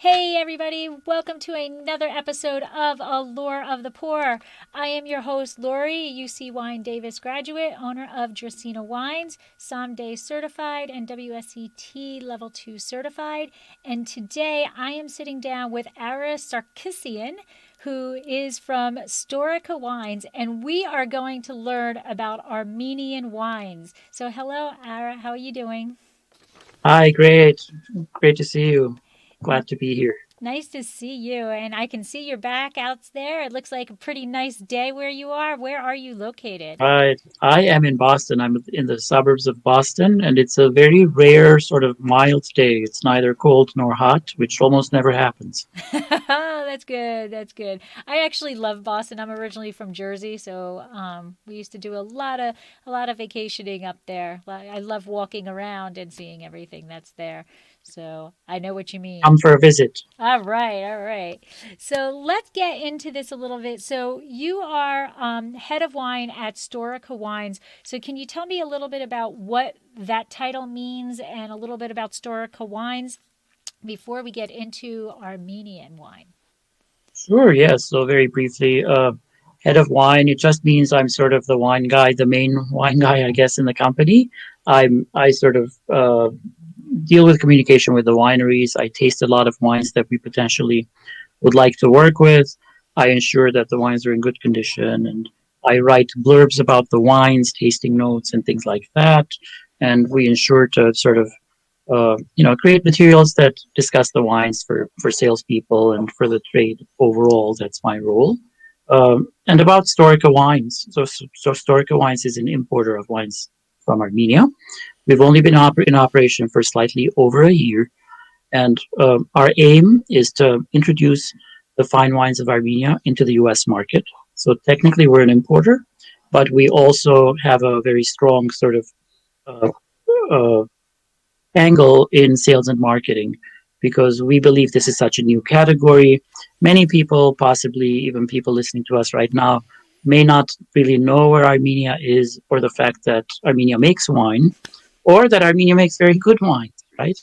Hey everybody, welcome to another episode of Allure of the Poor. I am your host, Lori, UC Wine Davis graduate, owner of Dracaena Wines, Someday certified and WSET Level 2 certified. And today I am sitting down with Ara Sarkissian, who is from Storica Wines, and we are going to learn about Armenian wines. So hello, Ara, how are you doing? Hi, great. Great to see you. Glad to be here. Nice to see you. And I can see your back out there. It looks like a pretty nice day where you are. Where are you located? I am in Boston. I'm in the suburbs of Boston, and it's a very rare, sort of mild day. It's neither cold nor hot, which almost never happens. That's good. That's good. I actually love Boston. I'm originally from Jersey, so we used to do a lot of vacationing up there. I love walking around and seeing everything that's there. So I know what you mean. Come for a visit. All right, all right. So let's get into this a little bit. So you are head of wine at Storica Wines. So can you tell me a little bit about what that title means and a little bit about Storica Wines before we get into Armenian wine? Sure, yes. So very briefly, head of wine, it just means I'm sort of the wine guy, the main wine guy, I guess, in the company. I sort of deal with communication with the wineries. I taste a lot of wines that we potentially would like to work with. I ensure that the wines are in good condition, and I write blurbs about the wines, tasting notes, and things like that. And we ensure to sort of, create materials that discuss the wines for salespeople and for the trade overall. That's my role. And about Storica wines. So Storica wines is an importer of wines from Armenia. We've only been in operation for slightly over a year, and our aim is to introduce the fine wines of Armenia into the US market. So technically, we're an importer, but we also have a very strong sort of uh, uh, angle in sales and marketing because we believe this is such a new category. Many people, possibly even people listening to us right now, may not really know where Armenia is, or the fact that Armenia makes wine, or that Armenia makes very good wine, right?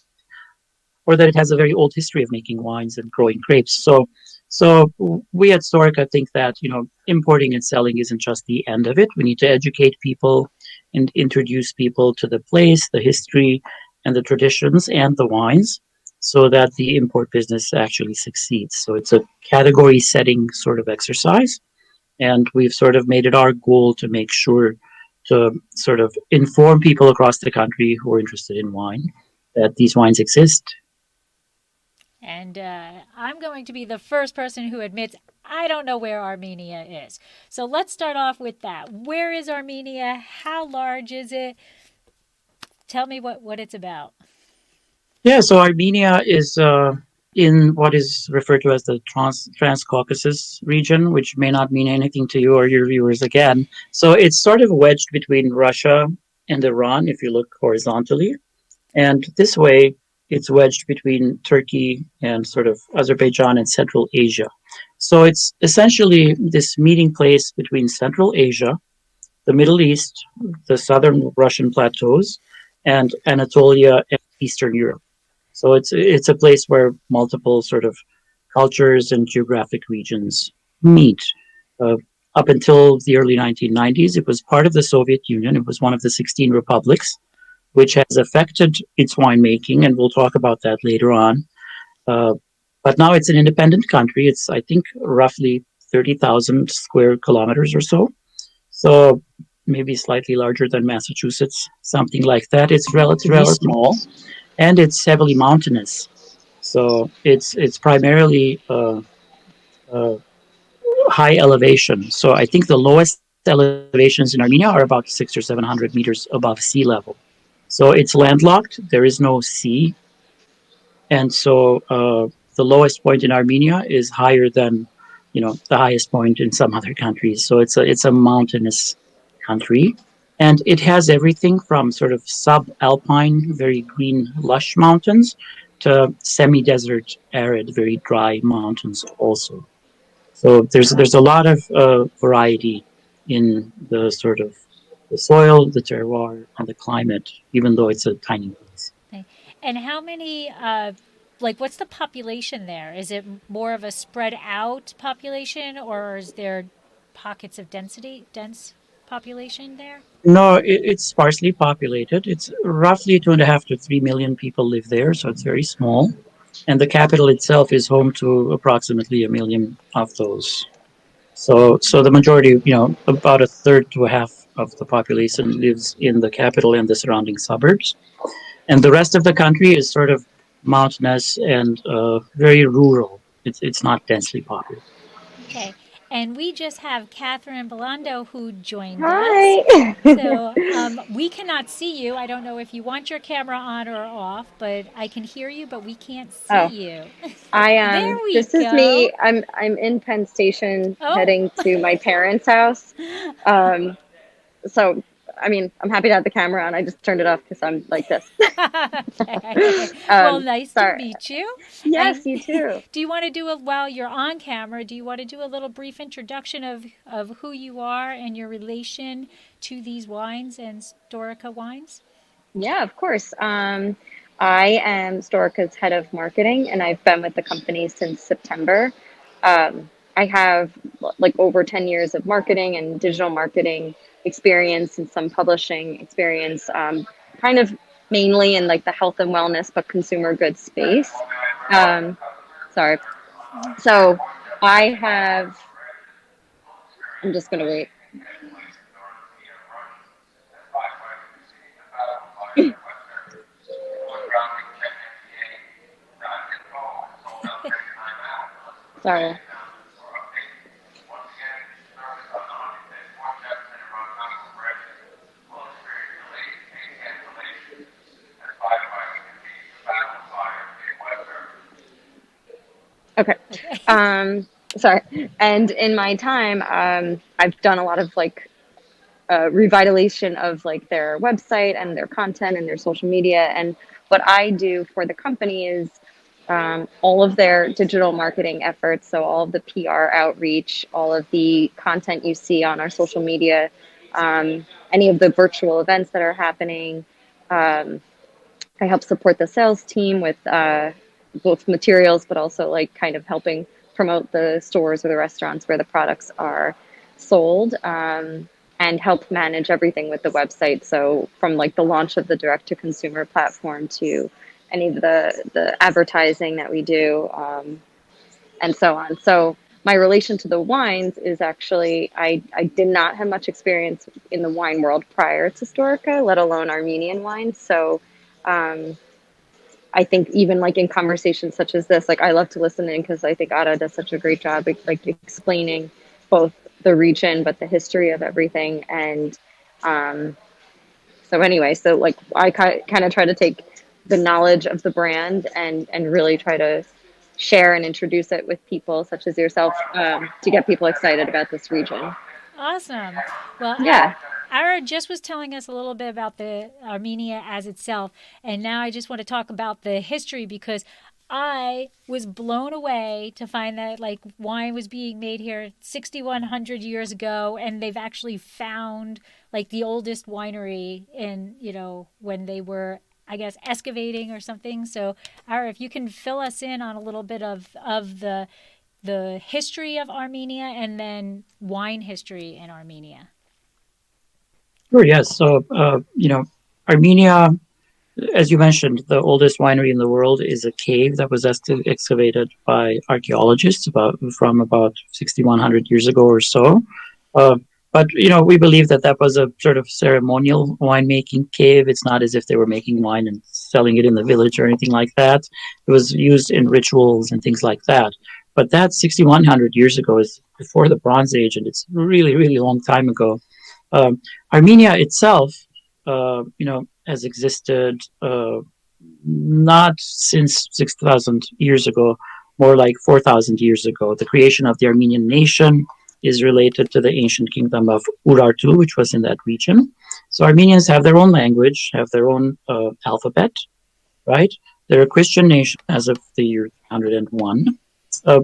Or that it has a very old history of making wines and growing grapes. So we at Storica think that importing and selling isn't just the end of it. We need to educate people and introduce people to the place, the history, and the traditions and the wines, so that the import business actually succeeds. So it's a category setting sort of exercise, and we've sort of made it our goal to make sure to sort of inform people across the country who are interested in wine that these wines exist. And I'm going to be the first person who admits I don't know where Armenia is. So let's start off with that. Where is Armenia? How large is it? Tell me what it's about. Yeah, so Armenia is in what is referred to as the Transcaucasus region, which may not mean anything to you or your viewers again. So it's sort of wedged between Russia and Iran if you look horizontally. And this way, it's wedged between Turkey and sort of Azerbaijan and Central Asia. So it's essentially this meeting place between Central Asia, the Middle East, the southern Russian plateaus, and Anatolia and Eastern Europe. So it's a place where multiple sort of cultures and geographic regions meet. Uh, Up until the early 1990s, it was part of the Soviet Union. It was one of the 16 republics, which has affected its winemaking, and we'll talk about that later on. Uh, but now it's an independent country. It's, I think, roughly 30,000 square kilometers or so. So maybe slightly larger than Massachusetts, something like that. It's relatively small, and it's heavily mountainous. So it's primarily uh, high elevation. So I think the lowest elevations in Armenia are about 600 or 700 meters above sea level. So it's landlocked. There is no sea, and so the lowest point in Armenia is higher than the highest point in some other countries. So it's a mountainous country, and it has everything from sort of subalpine, very green, lush mountains to semi-desert, arid, very dry mountains also. So there's a lot of variety in the sort of the soil, the terroir, and the climate, even though it's a tiny place. And how many like, what's the population there? Is it more of a spread out population, or is there pockets of dense population there? No, it's sparsely populated. It's roughly 2.5 to 3 million people live there, so it's very small. And the capital itself is home to approximately 1 million of those. So the majority, about a third to a half of the population lives in the capital and the surrounding suburbs, and the rest of the country is sort of mountainous and very rural. It's not densely populated. Okay. And we just have Catherine Belando who joined us. Hi. So we cannot see you. I don't know if you want your camera on or off, but I can hear you, but we can't see Oh, you. I There we this is me. go. I'm in Penn Station Oh, heading to my parents' house. Um, so I mean, I'm happy to have the camera on. I just turned it off because I'm like this. okay. Well, nice to Sorry. meet you. Yes, And you too. do you want to do while you're on camera, do you want to do a little brief introduction of who you are and your relation to these wines and Storica wines? Yeah, of course. I am Storica's head of marketing, and I've been with the company since September. I have like over 10 years of marketing and digital marketing experience and some publishing experience, kind of mainly in like the health and wellness, but consumer goods space. Um, sorry. So I have, I'm just going to wait. Sorry. Okay. Okay. Sorry. And in my time, I've done a lot of like revitalization of like their website and their content and their social media. And what I do for the company is all of their digital marketing efforts. So all of the PR outreach, all of the content you see on our social media, any of the virtual events that are happening. Um, I help support the sales team with both materials, but also like kind of helping promote the stores or the restaurants where the products are sold, and help manage everything with the website. So from like the launch of the direct to consumer platform to any of the advertising that we do, and so on. So my relation to the wines is actually I did not have much experience in the wine world prior to Storica, let alone Armenian wines. So um, I think even like in conversations such as this, like I love to listen in because I think Ada does such a great job like explaining both the region but the history of everything. And um, so anyway, so like I kind of try to take the knowledge of the brand and really try to share and introduce it with people such as yourself, to get people excited about this region. Awesome. Well, Yeah. Ara just was telling us a little bit about the Armenia as itself, and now I just want to talk about the history because I was blown away to find that like wine was being made here 6,100 years ago, and they've actually found like the oldest winery in when they were, I guess, excavating or something. So, Ara, if you can fill us in on a little bit of the history of Armenia and then wine history in Armenia. Sure, yes. So, Armenia, as you mentioned, the oldest winery in the world is a cave that was excavated by archaeologists from about 6,100 years ago or so. Uh, but we believe that that was a sort of ceremonial winemaking cave. It's not as if they were making wine and selling it in the village or anything like that. It was used in rituals and things like that. But that 6,100 years ago is before the Bronze Age, and it's really, really long time ago. Armenia itself, has existed not since 6,000 years ago, more like 4,000 years ago. The creation of the Armenian nation is related to the ancient kingdom of Urartu, which was in that region. So Armenians have their own language, have their own alphabet, right? They're a Christian nation as of the year 101.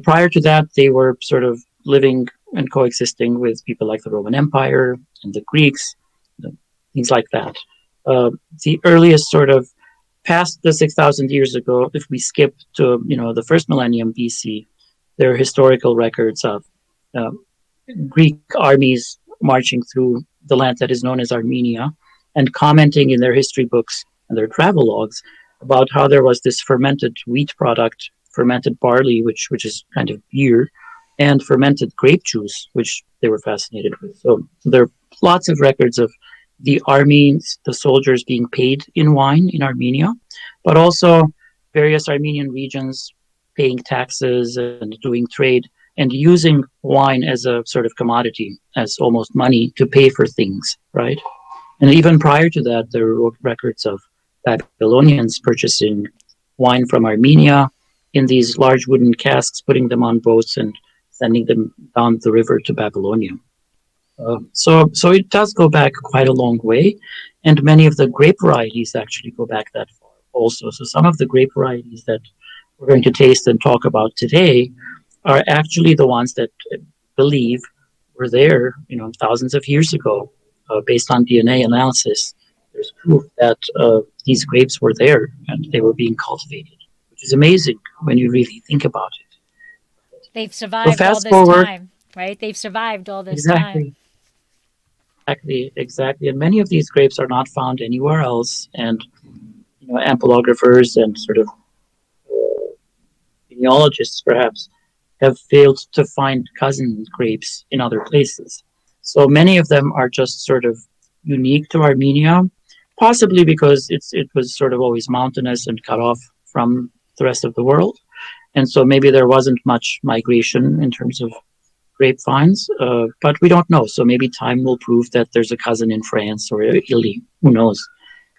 Prior to that, they were sort of living and coexisting with people like the Roman Empire and the Greeks, things like that. The earliest sort of past the 6,000 years ago, if we skip to the first millennium BC, there are historical records of uh, Greek armies marching through the land that is known as Armenia and commenting in their history books and their travel logs about how there was this fermented wheat product, fermented barley, which is kind of beer, and fermented grape juice, which they were fascinated with. So there are lots of records of the armies, the soldiers being paid in wine in Armenia, but also various Armenian regions paying taxes and doing trade and using wine as a sort of commodity, as almost money to pay for things, right? And even prior to that, there were records of Babylonians purchasing wine from Armenia in these large wooden casks, putting them on boats and sending them down the river to Babylonia. So it does go back quite a long way, and many of the grape varieties actually go back that far also. So some of the grape varieties that we're going to taste and talk about today are actually the ones that believe were there, thousands of years ago, based on DNA analysis. There's proof that these grapes were there and they were being cultivated, which is amazing when you really think about it. They've So survived all fast this forward, time, right? They've survived all this time. exactly, exactly. And many of these grapes are not found anywhere else. And ampelographers and sort of genealogists perhaps have failed to find cousin grapes in other places. So many of them are just sort of unique to Armenia, possibly because it was sort of always mountainous and cut off from the rest of the world. And so maybe there wasn't much migration in terms of grapevines, but we don't know. So maybe time will prove that there's a cousin in France or Italy. Who knows?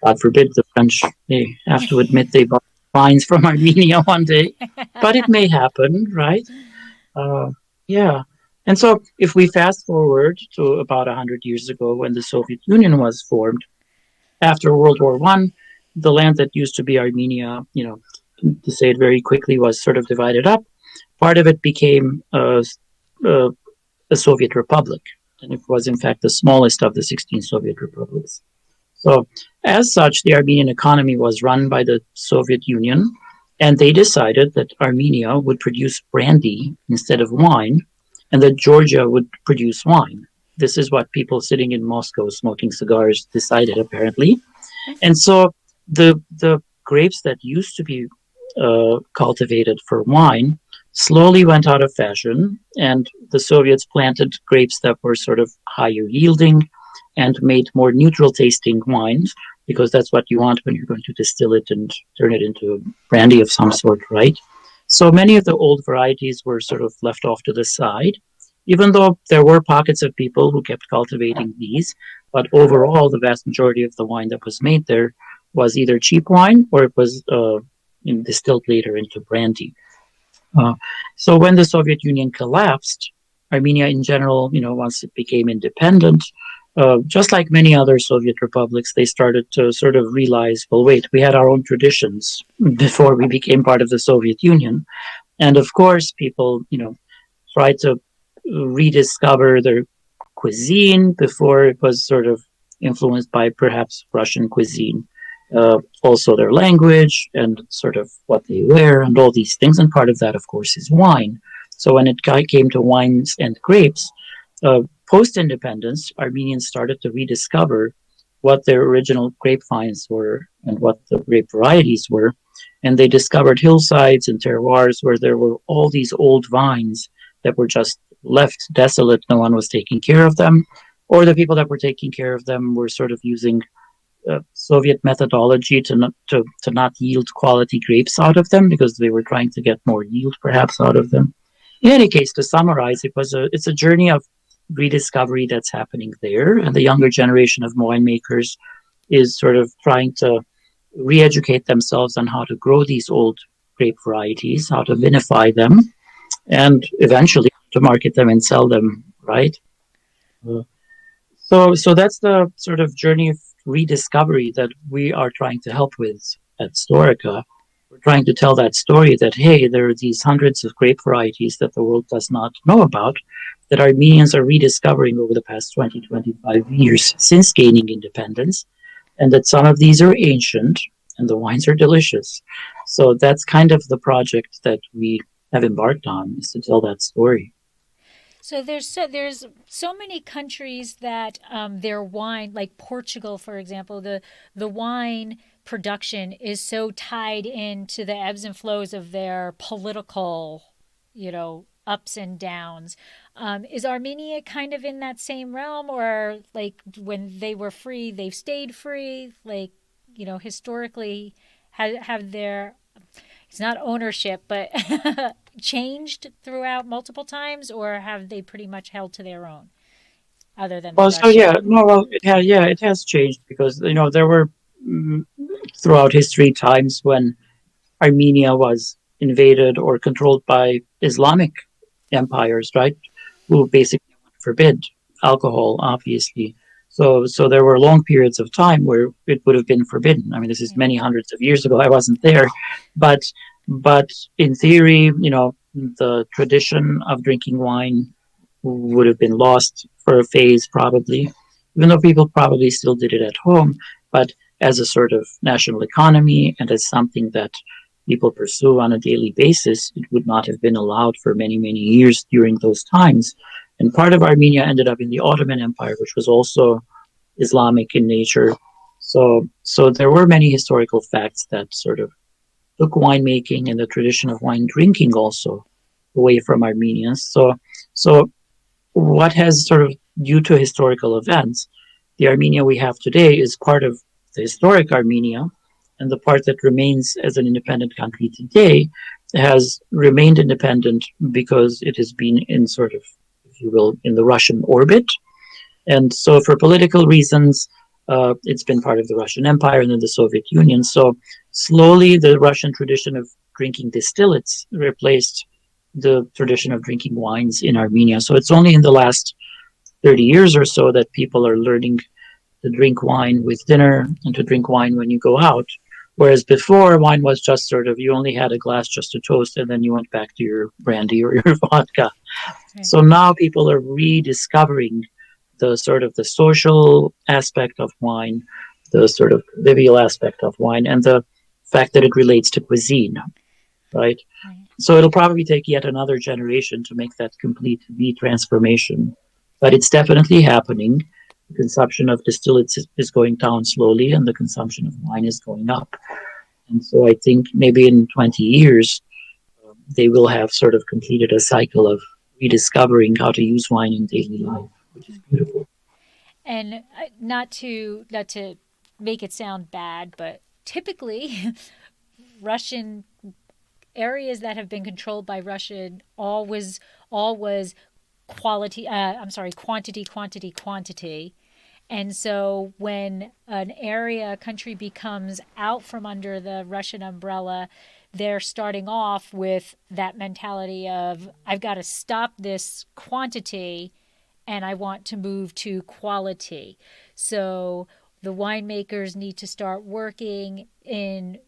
God forbid the French, they have to admit they bought vines from Armenia one day, but it may happen, right? Uh, yeah. And so if we fast forward to about 100 years ago when the Soviet Union was formed, after World War One, the land that used to be Armenia, to say it very quickly, was sort of divided up. Part of it became a, a Soviet republic, and it was in fact the smallest of the 16 Soviet republics. So, as such, the Armenian economy was run by the Soviet Union, and they decided that Armenia would produce brandy instead of wine, and that Georgia would produce wine. This is what people sitting in Moscow smoking cigars decided, apparently. And so the grapes that used to be cultivated for wine slowly went out of fashion, and the Soviets planted grapes that were sort of higher yielding and made more neutral tasting wines, because that's what you want when you're going to distill it and turn it into brandy of some sort, right? So many of the old varieties were sort of left off to the side, even though there were pockets of people who kept cultivating these. But overall, the vast majority of the wine that was made there was either cheap wine or it was distilled later into brandy. So when the Soviet Union collapsed, Armenia in general, once it became independent, just like many other Soviet republics, they started to sort of realize, well, wait, we had our own traditions before we became part of the Soviet Union. And of course, people, tried to rediscover their cuisine before it was sort of influenced by perhaps Russian cuisine. Also their language and sort of what they wear and all these things. And part of that, of course, is wine. So when it came to wines and grapes, post-independence, Armenians started to rediscover what their original grapevines were and what the grape varieties were. And they discovered hillsides and terroirs where there were all these old vines that were just left desolate. No one was taking care of them, or the people that were taking care of them were sort of using Soviet methodology to not yield quality grapes out of them because they were trying to get more yield perhaps out of them. In any case, to summarize, it's a journey of rediscovery that's happening there, and the younger generation of winemakers is sort of trying to re-educate themselves on how to grow these old grape varieties, how to vinify them, and eventually to market them and sell them, right? So that's the sort of journey of rediscovery that we are trying to help with at Storica. We're trying to tell that story that, hey, there are these hundreds of grape varieties that the world does not know about, that Armenians are rediscovering over the past 25 years since gaining independence, and that some of these are ancient, and the wines are delicious. So that's kind of the project that we have embarked on, is to tell that story. So there's so many countries that their wine, like Portugal, for example, the wine production is so tied into the ebbs and flows of their political, ups and downs. Is Armenia kind of in that same realm, or like when they were free, they've stayed free? Like, historically, have their, it's not ownership, but changed throughout multiple times, or have they pretty much held to their own, other than the Well, so yeah, Russian? no, well, it has changed because there were mm, throughout history times when Armenia was invaded or controlled by Islamic empires, right? Who basically forbid alcohol, obviously. So there were long periods of time where it would have been forbidden. I mean, this is Yeah. many hundreds of years ago. I wasn't there, but but in theory, the tradition of drinking wine would have been lost for a phase, probably, even though people probably still did it at home. But as a sort of national economy and as something that people pursue on a daily basis, it would not have been allowed for many, many years during those times. And part of Armenia ended up in the Ottoman Empire, which was also Islamic in nature. So there were many historical facts that sort of took winemaking and the tradition of wine drinking also away from Armenians. So what has sort of, due to historical events, the Armenia we have today is part of the historic Armenia, and the part that remains as an independent country today has remained independent because it has been in sort of, if you will, in the Russian orbit. And so, for political reasons, it's been part of the Russian Empire and then the Soviet Union. So, slowly, the Russian tradition of drinking distillates replaced the tradition of drinking wines in Armenia. So, it's only in the last 30 years or so that people are learning to drink wine with dinner and to drink wine when you go out. Whereas before, wine was just sort of, you only had a glass just to toast and then you went back to your brandy or your vodka. Right. So now people are rediscovering the sort of the social aspect of wine, the sort of convivial aspect of wine, and the fact that it relates to cuisine, right? Right. So it'll probably take yet another generation to make that complete transformation, but it's definitely happening. The consumption of distillates is going down slowly, and the consumption of wine is going up. And so I think maybe in 20 years, they will have sort of completed a cycle of rediscovering how to use wine in daily life, which is beautiful. And not to make it sound bad, but typically Russian areas that have been controlled by Russian all was quality. I'm sorry, quantity, quantity, quantity. And so when a country becomes out from under the Russian umbrella, they're starting off with that mentality of, I've got to stop this quantity and I want to move to quality. So the winemakers need to start working in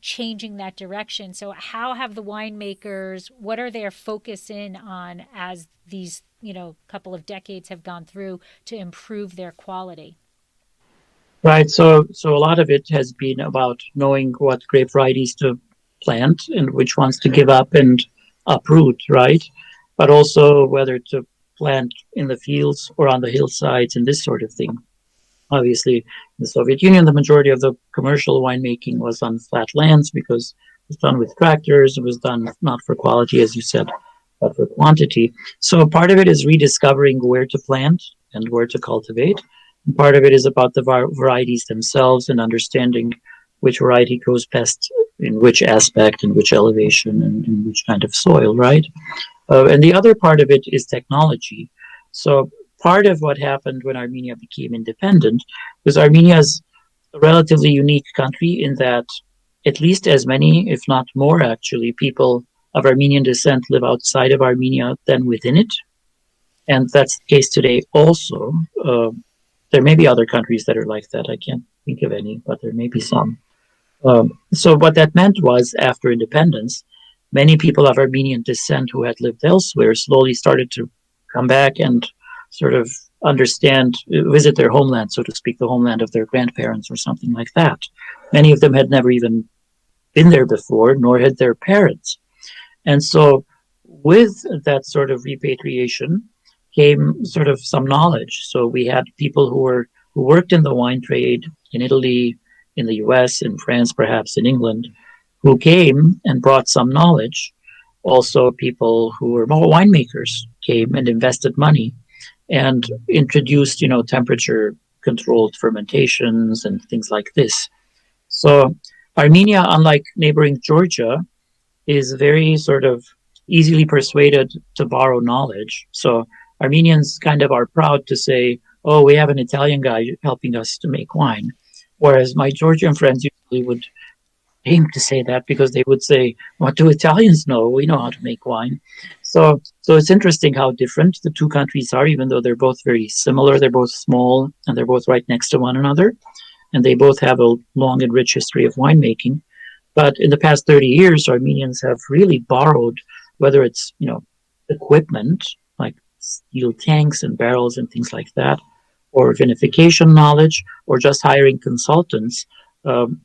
changing that direction. So how have the winemakers, what are their focus in on as these, couple of decades have gone through to improve their quality? Right. So a lot of it has been about knowing what grape varieties to plant and which ones to give up and uproot, right? But also whether to plant in the fields or on the hillsides and this sort of thing. Obviously, in the Soviet Union, the majority of the commercial winemaking was on flat lands because it was done with tractors. It was done not for quality, as you said, but for quantity. So part of it is rediscovering where to plant and where to cultivate. And part of it is about the varieties themselves and understanding which variety grows best in which aspect, in which elevation, and in which kind of soil, right? And the other part of it is technology. So part of what happened when Armenia became independent was Armenia is a relatively unique country in that at least as many, if not more, actually, people of Armenian descent live outside of Armenia than within it. And that's the case today also. There may be other countries that are like that. I can't think of any, but there may be some. So what that meant was after independence, many people of Armenian descent who had lived elsewhere slowly started to come back and sort of understand, visit their homeland, so to speak, the homeland of their grandparents or something like that. Many of them had never even been there before, nor had their parents. And so, with that sort of repatriation came sort of some knowledge. So we had people who worked in the wine trade in Italy, in the U.S., in France, perhaps in England, who came and brought some knowledge. Also, people who were more winemakers came and invested money and introduced, temperature controlled fermentations and things like this. So Armenia, unlike neighboring Georgia, is very sort of easily persuaded to borrow knowledge. So Armenians kind of are proud to say, oh, we have an Italian guy helping us to make wine. Whereas my Georgian friends usually would aim to say that because they would say, what do Italians know? We know how to make wine. So it's interesting how different the two countries are, even though they're both very similar. They're both small and they're both right next to one another. And they both have a long and rich history of winemaking. But in the past 30 years, Armenians have really borrowed, whether it's, equipment like steel tanks and barrels and things like that, or vinification knowledge, or just hiring consultants.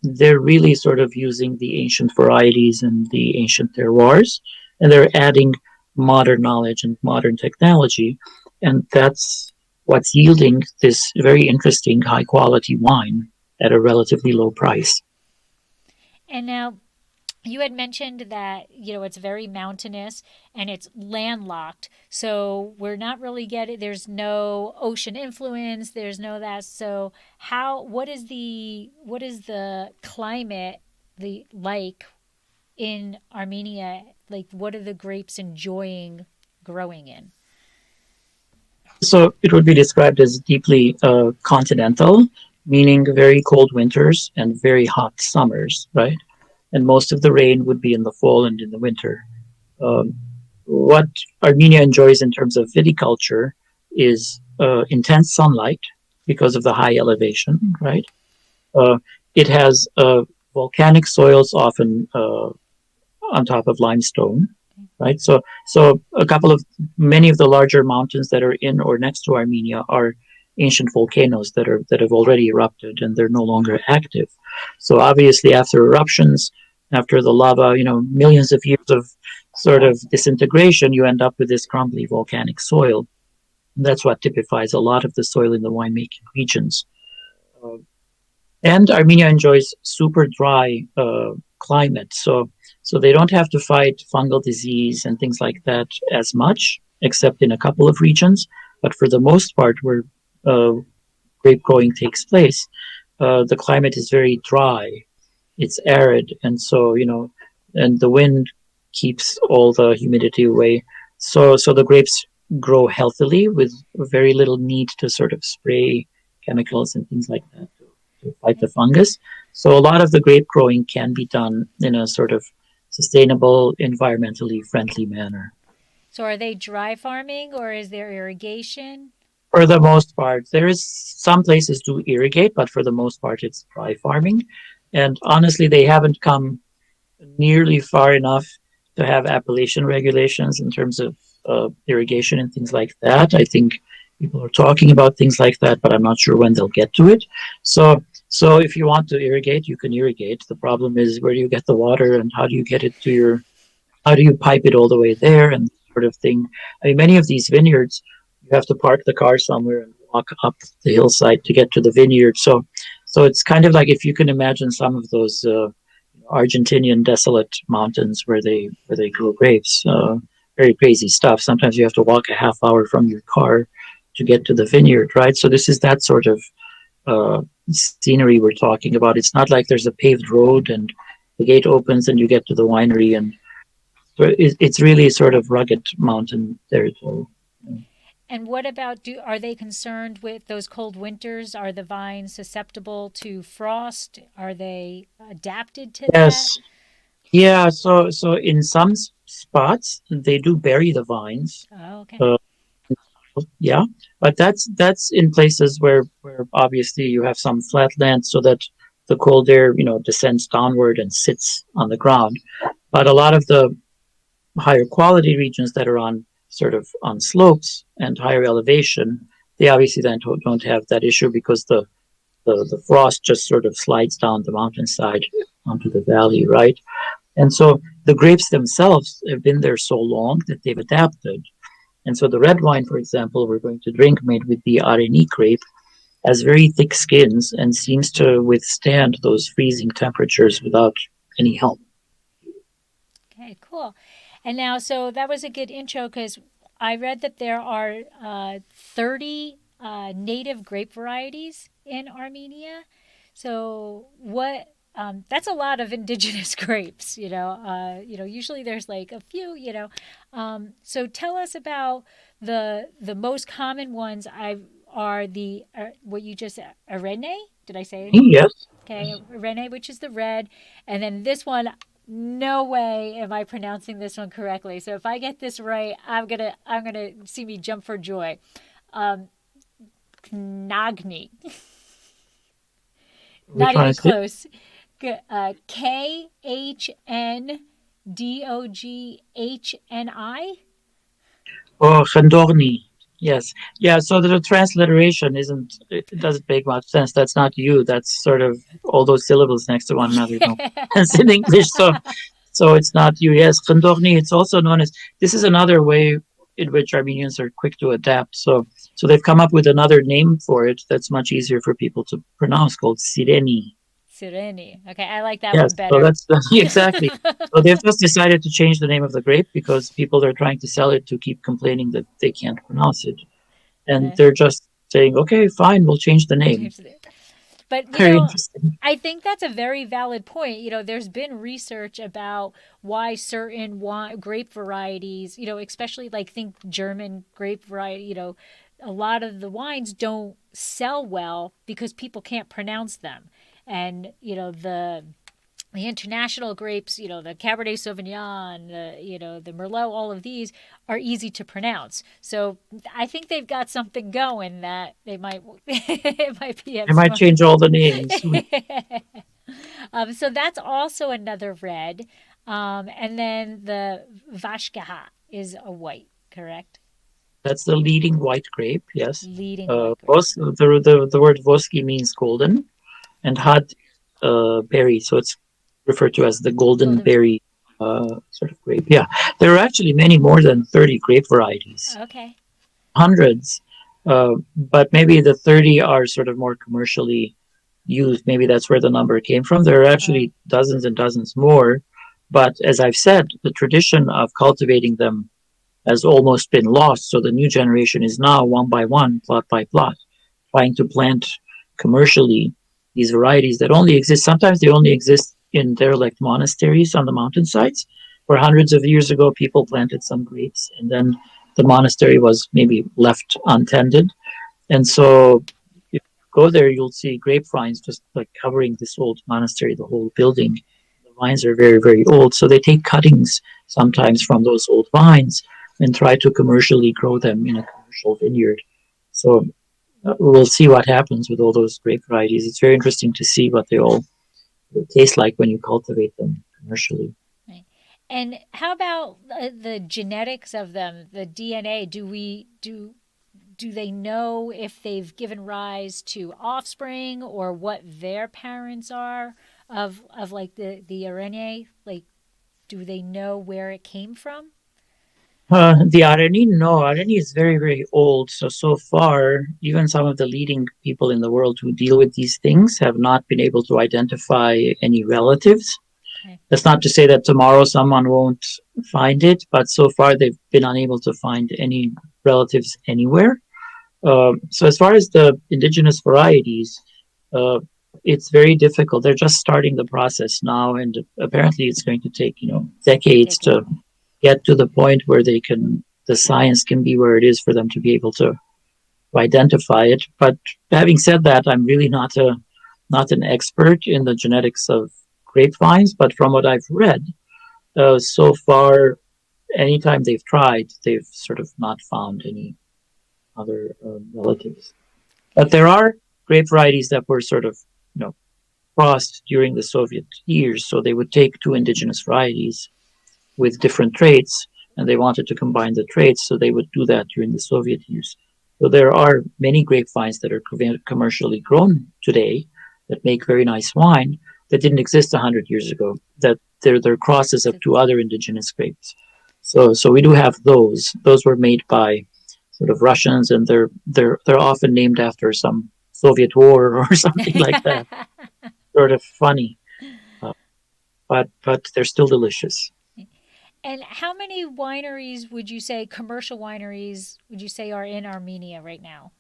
They're really sort of using the ancient varieties and the ancient terroirs, and they're adding modern knowledge and modern technology. And that's what's yielding this very interesting high quality wine at a relatively low price. And now you had mentioned that it's very mountainous and it's landlocked, so we're not really getting, there's no ocean influence, there's no that. So how what is the climate the like in Armenia? Like, what are the grapes enjoying growing in? So it would be described as deeply continental, meaning very cold winters and very hot summers, right? And most of the rain would be in the fall and in the winter. Um, what Armenia enjoys in terms of viticulture is intense sunlight because of the high elevation, right? Uh, it has volcanic soils, often on top of limestone, right? So a couple of many of the larger mountains that are in or next to Armenia are ancient volcanoes that have already erupted and they're no longer active. So obviously, after eruptions, after the lava, millions of years of sort of disintegration, you end up with this crumbly volcanic soil. And that's what typifies a lot of the soil in the winemaking regions. Uh, and Armenia enjoys super dry climate, so they don't have to fight fungal disease and things like that as much, except in a couple of regions. But for the most part, where uh, grape growing takes place, the climate is very dry. It's arid, and so and the wind keeps all the humidity away. So the grapes grow healthily with very little need to sort of spray chemicals and things like that to fight the fungus. So a lot of the grape growing can be done in a sort of sustainable, environmentally friendly manner. So are they dry farming or is there irrigation? For the most part, there is some places do irrigate, but for the most part, it's dry farming. And honestly, they haven't come nearly far enough to have appellation regulations in terms of irrigation and things like that. I think people are talking about things like that, but I'm not sure when they'll get to it. So if you want to irrigate, you can irrigate. The problem is where do you get the water and how do you get it to how do you pipe it all the way there and sort of thing. I mean, many of these vineyards, you have to park the car somewhere and walk up the hillside to get to the vineyard. So it's kind of like if you can imagine some of those Argentinian desolate mountains where they grow grapes. Very crazy stuff. Sometimes you have to walk a half hour from your car to get to the vineyard, right? So this is that sort of uh, scenery we're talking about. It's not like there's a paved road and the gate opens and you get to the winery, and so it's really sort of rugged mountain territory. And what about, do are they concerned with those cold winters? Are the vines susceptible to frost? Are they adapted to that? Yes, yeah. So in some spots they do bury the vines. Oh, okay. Uh, yeah, but that's in places where obviously you have some flat land, so that the cold air descends downward and sits on the ground. But a lot of the higher quality regions that are on sort of on slopes and higher elevation, they obviously then don't have that issue because the frost just sort of slides down the mountainside onto the valley, right? And so the grapes themselves have been there so long that they've adapted. And so the red wine, for example, we're going to drink made with the Areni grape has very thick skins and seems to withstand those freezing temperatures without any help. Okay, cool. And now, so that was a good intro because I read that there are 30 native grape varieties in Armenia. So what? That's a lot of indigenous grapes. Usually there's like a few. So tell us about the most common ones. Are the what you just Arene? Did I say? Yes. Okay, Rene, which is the red, and then this one. No way am I pronouncing this one correctly. So if I get this right, I'm gonna see me jump for joy. Knagni, Which not one even is it? close. Khnghni. Oh, Chandorni. Yes. Yeah. So the transliteration isn't, it doesn't make much sense. That's not you. That's sort of all those syllables next to one another don't make sense in English. So it's not you. Yes. Chandorni. It's also known as, this is another way in which Armenians are quick to adapt. So they've come up with another name for it that's much easier for people to pronounce called Sireni. Sireni. Okay, I like that one Yes. So better. that's exactly. So they've just decided to change the name of the grape because people are trying to sell it to keep complaining that they can't pronounce it. And they're just saying, okay, fine, we'll change the name. But Very interesting. I think that's a very valid point. There's been research about why certain grape varieties, especially like think German grape variety, a lot of the wines don't sell well because people can't pronounce them. And, the international grapes, the Cabernet Sauvignon, the Merlot, all of these are easy to pronounce. So I think they've got something going that they might it might be I might smart. change all the names. So that's also another red, and then the Vashkaha is a white, correct? That's the leading white grape, yes. Leading white grape. The word voski means golden, and had berry, so it's referred to as the golden berry sort of grape. Yeah, there are actually many more than 30 grape varieties. Okay. Hundreds, but maybe the 30 are sort of more commercially used. Maybe that's where the number came from. There are actually dozens and dozens more, but as I've said, the tradition of cultivating them has almost been lost. So the new generation is now one by one, plot by plot, trying to plant commercially these varieties that only exist. Sometimes they only exist in derelict monasteries on the mountainsides, where hundreds of years ago people planted some grapes and then the monastery was maybe left untended. And so if you go there, you'll see grapevines just like covering this old monastery, the whole building. The vines are very, very old. So they take cuttings sometimes from those old vines and try to commercially grow them in a commercial vineyard. So we'll see what happens with all those grape varieties. It's very interesting to see what they all taste like when you cultivate them commercially. Right. And how about the genetics of them, the DNA? Do they know if they've given rise to offspring or what their parents are of like the Arene? Like, do they know where it came from? The Areni, no, Areni is very, very old. So far, even some of the leading people in the world who deal with these things have not been able to identify any relatives. Okay. That's not to say that tomorrow someone won't find it, but so far they've been unable to find any relatives anywhere. So as far as the indigenous varieties, it's very difficult. They're just starting the process now, and apparently it's going to take decades to get to the point where the science can be where it is for them to be able to identify it. But having said that, I'm really not an expert in the genetics of grapevines. But from what I've read, so far, anytime they've tried, they've sort of not found any other relatives. But there are grape varieties that were sort of crossed during the Soviet years. So they would take two indigenous varieties with different traits, and they wanted to combine the traits, so they would do that during the Soviet years. So there are many grapevines that are commercially grown today that make very nice wine that didn't exist 100 years ago. That they're crosses of two other indigenous grapes. So we do have those. Those were made by sort of Russians, and they're often named after some Soviet war or something like that. Sort of funny, uh, but they're still delicious. And how many wineries would you say, commercial wineries, would you say are in Armenia right now?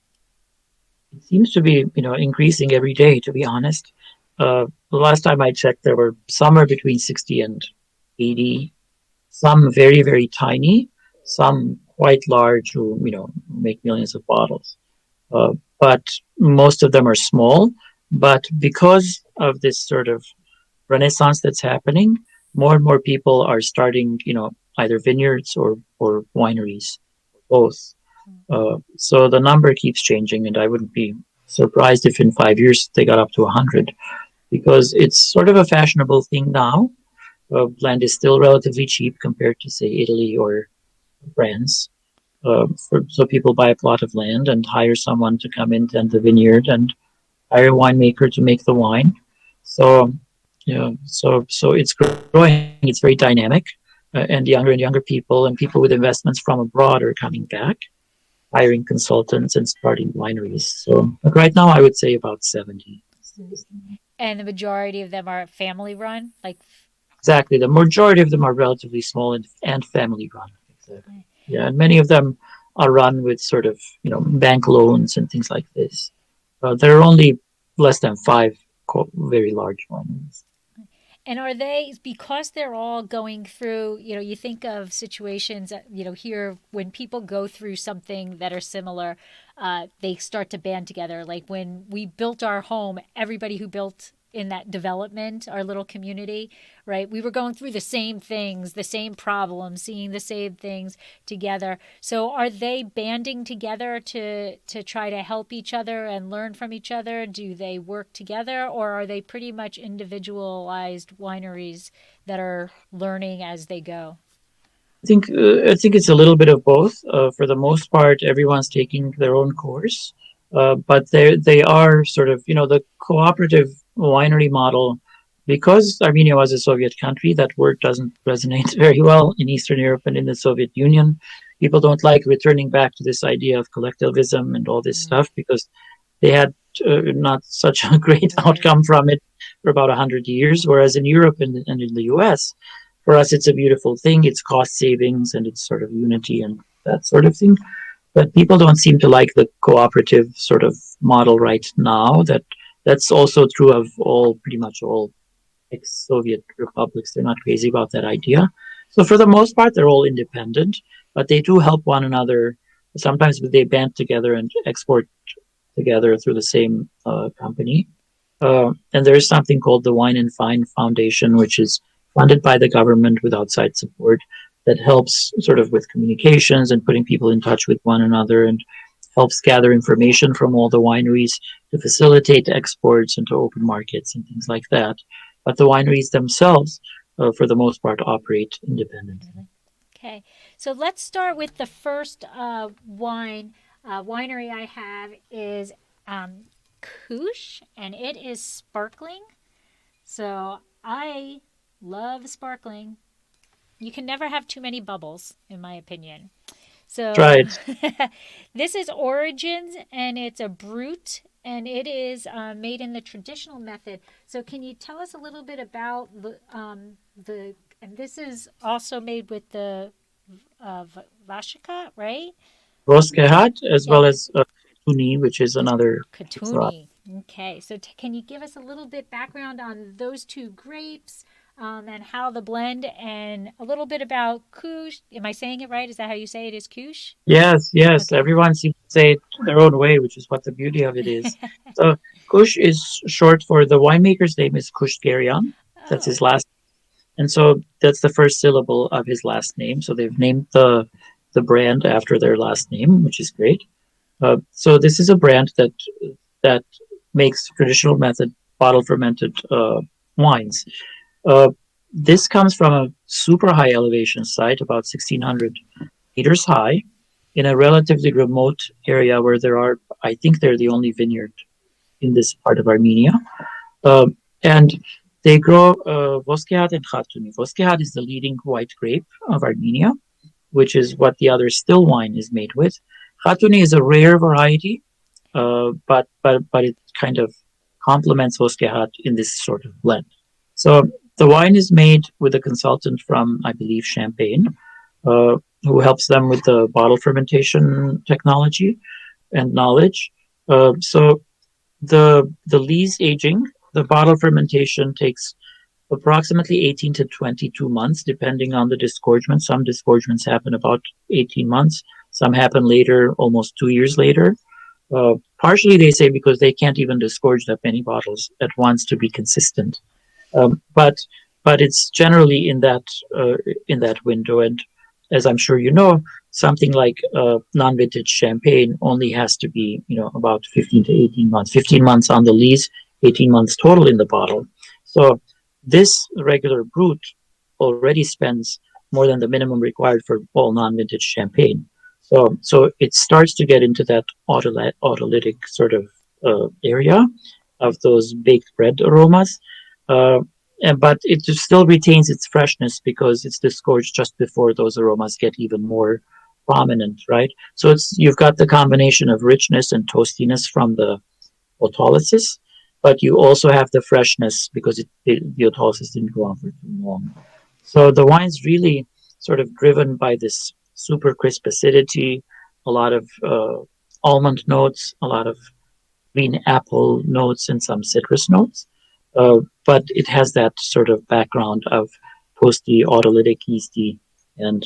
It seems to be, increasing every day, to be honest. The last time I checked, there were somewhere between 60 and 80, some very, very tiny, some quite large who, make millions of bottles. But most of them are small. But because of this sort of renaissance that's happening, more and more people are starting, either vineyards or wineries, both. So the number keeps changing, and I wouldn't be surprised if in 5 years they got up to 100, because it's sort of a fashionable thing now. Land is still relatively cheap compared to, say, Italy or France. So people buy a plot of land and hire someone to come in, tend the vineyard, and hire a winemaker to make the wine. So, so it's growing. It's very dynamic, and younger people and people with investments from abroad are coming back, hiring consultants and starting wineries. So, but right now, I would say about 70. And the majority of them are family run, like. Exactly. The majority of them are relatively small and family run. Exactly. Yeah, and many of them are run with sort of, bank loans and things like this. There are only less than five very large ones. And are they, because they're all going through, you think of situations, here when people go through something that are similar, they start to band together. Like when we built our home, everybody who built in that development, our little community, right? We were going through the same things, the same problems, seeing the same things together. So are they banding together to try to help each other and learn from each other? Do they work together, or are they pretty much individualized wineries that are learning as they go? I think it's a little bit of both. For the most part, everyone's taking their own course, but they are sort of, the cooperative winery model. Because Armenia was a Soviet country, that word doesn't resonate very well in Eastern Europe and in the Soviet Union. People don't like returning back to this idea of collectivism and all this stuff, because they had not such a great Right. outcome from it for about 100 years. Whereas in Europe and in the US, for us, it's a beautiful thing. It's cost savings and it's sort of unity and that sort of thing. But people don't seem to like the cooperative sort of model right now. That's also true of pretty much all ex-Soviet republics. They're not crazy about that idea. So for the most part, they're all independent, but they do help one another. Sometimes they band together and export together through the same company. And there is something called the Wine and Fine Foundation, which is funded by the government with outside support, that helps sort of with communications and putting people in touch with one another, and helps gather information from all the wineries to facilitate exports into open markets and things like that. But the wineries themselves, for the most part, operate independently. Okay, so let's start with the first winery I have is um, Koosh, and it is sparkling. So I love sparkling. You can never have too many bubbles, in my opinion. Try So it. this is Origins, and it's a brut, and it is made in the traditional method. So can you tell us a little bit about the and this is also made with the Vashika, right? Roskehat, as Yeah, well as Tuni, which is another variety. Katuni. Okay, so can you give us a little bit background on those two grapes, and how the blend, and a little bit about Kush? Am I saying it right? Is that how you say it? Is Kush? Yes, yes. Okay. Everyone seems to say it their own way, which is what the beauty of it is. So Kush is short for the winemaker's name is Kushgarian. That's Oh, his last, and so that's the first syllable of his last name. So they've named the brand after their last name, which is great. So this is a brand that makes traditional method bottle fermented wines. Uh, this comes from a super high elevation site, about 1,600 meters high. in a relatively remote area where I think they're the only vineyard in this part of Armenia. And they grow Voskehat and Khatuni. Voskehat is the leading white grape of Armenia, which is what the other still wine is made with. Khatuni is a rare variety, but it kind of complements Voskehat in this sort of blend. So the wine is made with a consultant from, I believe, Champagne, uh, who helps them with the bottle fermentation technology and knowledge. So the lees aging, the bottle fermentation takes approximately 18 to 22 months, depending on the disgorgement. Some disgorgements happen about 18 months. Some happen later, almost 2 years later. Partially, they say because they can't even disgorge that many bottles at once to be consistent. Um, but but it's generally in that window. And as I'm sure you know, something like non-vintage champagne only has to be about 15 to 18 months. 15 months on the lees, 18 months total in the bottle. So this regular brut already spends more than the minimum required for all non-vintage champagne. So it starts to get into that autolytic sort of area of those baked bread aromas. Uh, but it just still retains its freshness because it's disgorged just before those aromas get even more prominent, right? So you've got the combination of richness and toastiness from the autolysis, but you also have the freshness because the autolysis didn't go on for too long. So the wine's really sort of driven by this super crisp acidity, a lot of almond notes, a lot of green apple notes, and some citrus notes. But it has that sort of background of toasty, autolytic, yeasty, and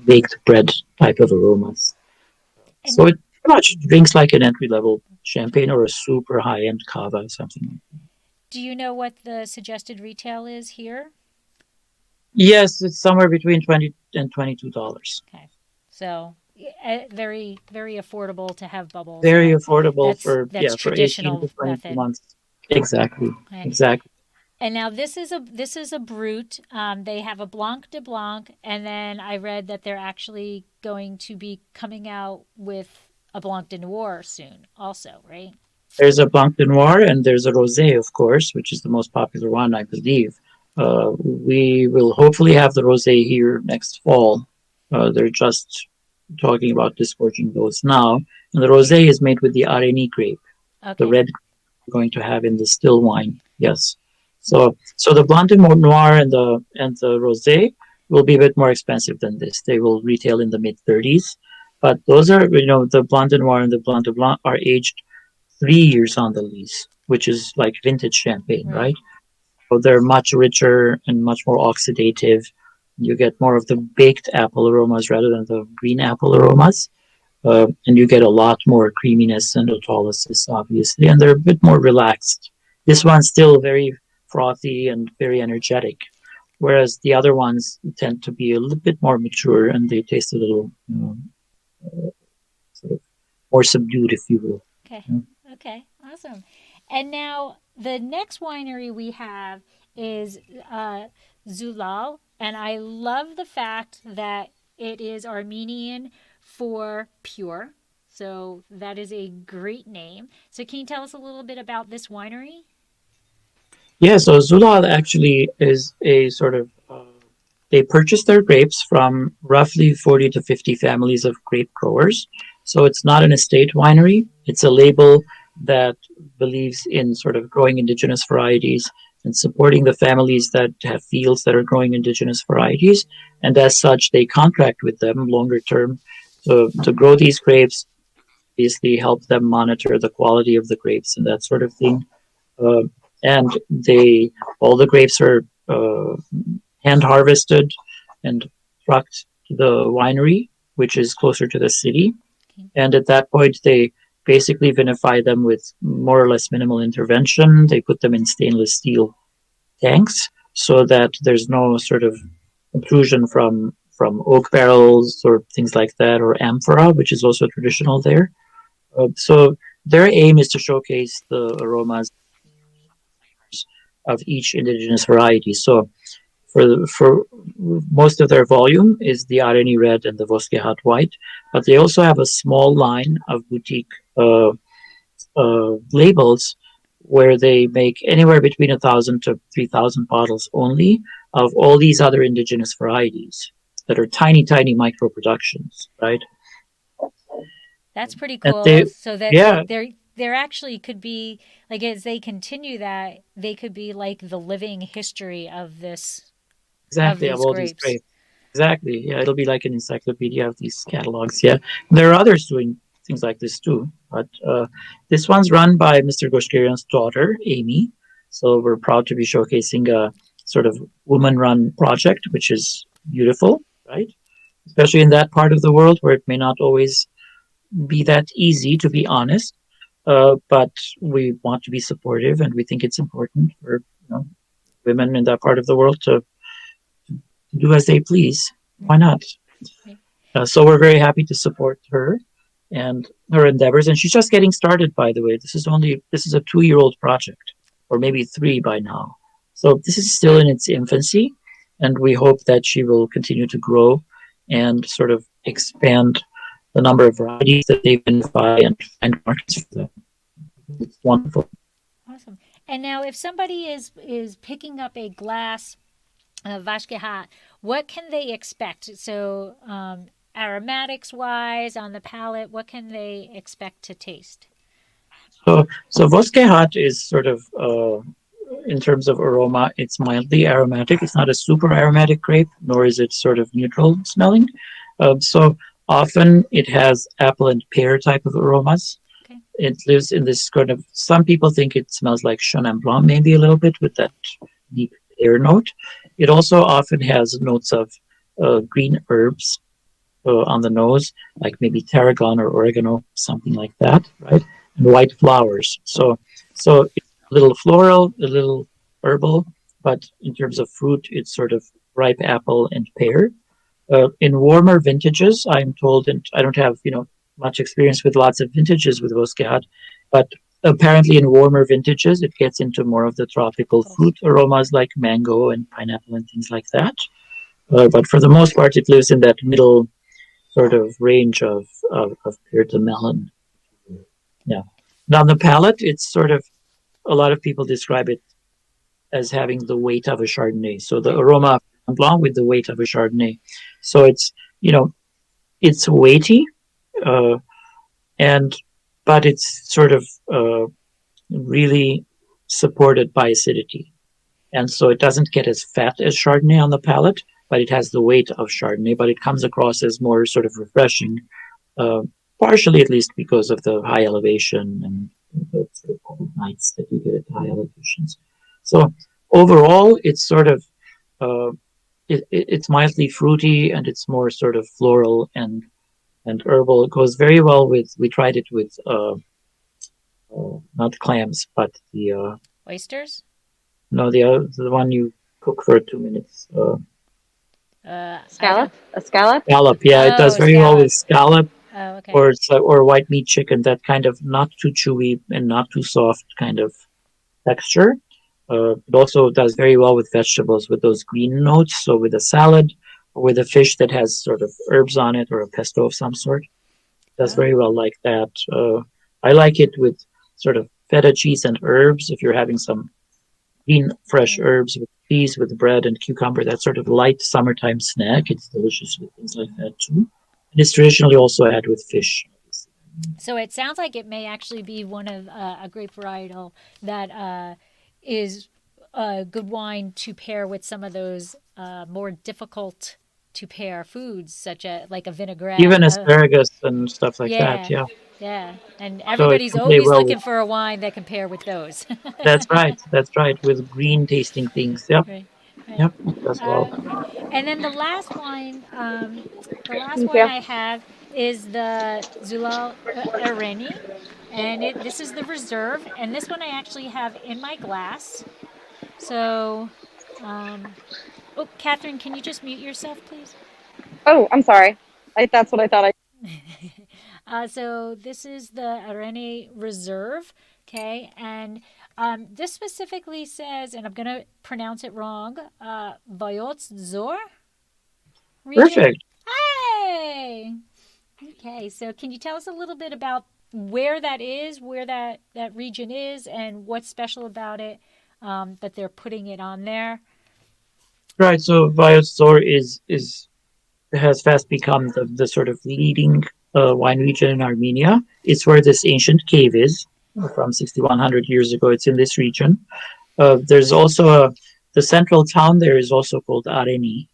baked bread type of aromas. And So it pretty much drinks like an entry level champagne or a super high end cava or something. do you know what the suggested retail is here? Yes, it's somewhere between $20 and $22. Okay. So very very affordable to have bubbles. Very affordable That's for 18 traditional to 22 method. months. Exactly. Okay. Exactly. And now this is a brut. They have a Blanc de Blanc, and then I read that they're actually going to be coming out with a Blanc de Noir soon, also, right? There's a Blanc de Noir and there's a Rosé, of course, which is the most popular one, I believe. We will hopefully have the Rosé here next fall. They're just talking about disgorging those now. And the Rosé is made with the Areni grape, the Okay. red we're going to have in the still wine. Yes. So the Blanc de Noir and the Rosé will be a bit more expensive than this. They will retail in the mid 30s. But those are, the Blanc de Noir and the Blanc de Blanc are aged 3 years on the lease, which is like vintage champagne, Right. right? So they're much richer and much more oxidative. You get more of the baked apple aromas rather than the green apple aromas. And you get a lot more creaminess and autolysis, obviously, and they're a bit more relaxed. This one's still very frothy and very energetic, whereas the other ones tend to be a little bit more mature and they taste a little sort of more subdued, if you will. Okay. Yeah. Okay. Awesome. And now the next winery we have is Zulal, and I love the fact that it is Armenian for pure. So that is a great name. So can you tell us a little bit about this winery? Yeah, so Zulal actually is a sort of they purchase their grapes from roughly 40 to 50 families of grape growers. So it's not an estate winery. It's a label that believes in sort of growing indigenous varieties and supporting the families that have fields that are growing indigenous varieties. And as such, they contract with them longer term to grow these grapes, basically help them monitor the quality of the grapes and that sort of thing. Uh, and all the grapes are hand harvested and trucked to the winery, which is closer to the city. Okay. And at that point, they basically vinify them with more or less minimal intervention. They put them in stainless steel tanks so that there's no sort of intrusion from oak barrels or things like that, or amphora, which is also traditional there. So their aim is to showcase the aromas of each indigenous variety. So for most of their volume is the Areni Red and the Voskehat White, but they also have a small line of boutique labels where they make anywhere between 1,000 to 3,000 bottles only of all these other indigenous varieties that are tiny, tiny micro productions, right? That's pretty And cool. they, So that yeah, there actually could be like as they continue that they could be like the living history of exactly, of these all these grapes. grapes. Exactly. Yeah, it'll be like an encyclopedia of these catalogs. Yeah, there are others doing things like this too, but this one's run by Mr. Goshkarian's daughter, Amy. So we're proud to be showcasing a sort of woman-run project, which is beautiful, right? Especially in that part of the world where it may not always be that easy, to be honest. But we want to be supportive, and we think it's important for women in that part of the world to do as they please. Why not? Right. So we're very happy to support her and her endeavors. And she's just getting started, by the way. This is a 2 year old project, or maybe three by now. So this is still in its infancy, and we hope that she will continue to grow and sort of expand the number of varieties that they identify and find markets for them. It's wonderful. Awesome. And now if somebody is picking up a glass Vashkehat, what can they expect? So, aromatics wise, on the palate, what can they expect to taste? So Voskehat is sort of in terms of aroma, it's mildly aromatic. It's not a super aromatic grape, nor is it sort of neutral smelling. So often it has apple and pear type of aromas. Okay. It lives in this kind of, some people think it smells like Chenin Blanc, maybe a little bit with that deep pear note. It also often has notes of green herbs on the nose, like maybe tarragon or oregano, something like that, right? And white flowers. So it's a little floral, a little herbal, but in terms of fruit, it's sort of ripe apple and pear. In warmer vintages, I'm told, and I don't have much experience with lots of vintages with Voskehat, but apparently in warmer vintages, it gets into more of the tropical Tropicals. fruit aromas like mango and pineapple and things like that. But for the most part, it lives in that middle sort of range of pear to melon. Yeah. Now the palate, it's sort of a lot of people describe it as having the weight of a Chardonnay. So the aroma of Blanc with the weight of a Chardonnay. So it's weighty, uh, and but it's sort of really supported by acidity, and so it doesn't get as fat as Chardonnay on the palate, but it has the weight of Chardonnay. But it comes across as more sort of refreshing, uh, partially at least because of the high elevation and the sort of cold nights that you get at high elevations. So overall, it's sort of uh, it's mildly fruity and it's more sort of floral and herbal. It goes very well with. We tried it with not clams, but the Oysters? no the one you cook for 2 minutes. I Scallop? don't. A scallop? Scallop, yeah, it does Oh, very well with scallop. scallop Oh, okay. or white meat chicken. That kind of not too chewy and not too soft kind of texture. It also does very well with vegetables with those green notes. So with a salad or with a fish that has sort of herbs on it or a pesto of some sort, it does Oh, very well like that. I like it with sort of feta cheese and herbs. If you're having some green fresh okay. herbs with cheese, with bread and cucumber, that sort of light summertime snack. It's delicious with things like that too. And it's traditionally also had with fish. So it sounds like it may actually be one of a grape varietal that is a good wine to pair with some of those more difficult to pair foods, such as like a vinaigrette. Even asparagus and stuff like that. Yeah, Yeah. yeah. And So it everybody's can play always well with. looking for a wine that can pair with those. That's right. That's right. With green tasting things. Yep. Right, right. Yep. That's well. Okay. And then the last Thank wine you. I have is the Zulal Areni, and this is the reserve, and this one I actually have in my glass. So, oh, Catherine, can you just mute yourself, please? Oh, I'm sorry. That's what I thought I. So this is the Areni Reserve, okay, and This specifically says, and I'm going to pronounce it wrong, Vayotz Zor region. Perfect. Hey! Okay, so can you tell us a little bit about where that is, where that region is, and what's special about it that they're putting it on there? Right. So Viotsor is has fast become the sort of leading wine region in Armenia. It's where this ancient cave is from 6,100 years ago. It's in this region. There's also the central town there is also called Areni.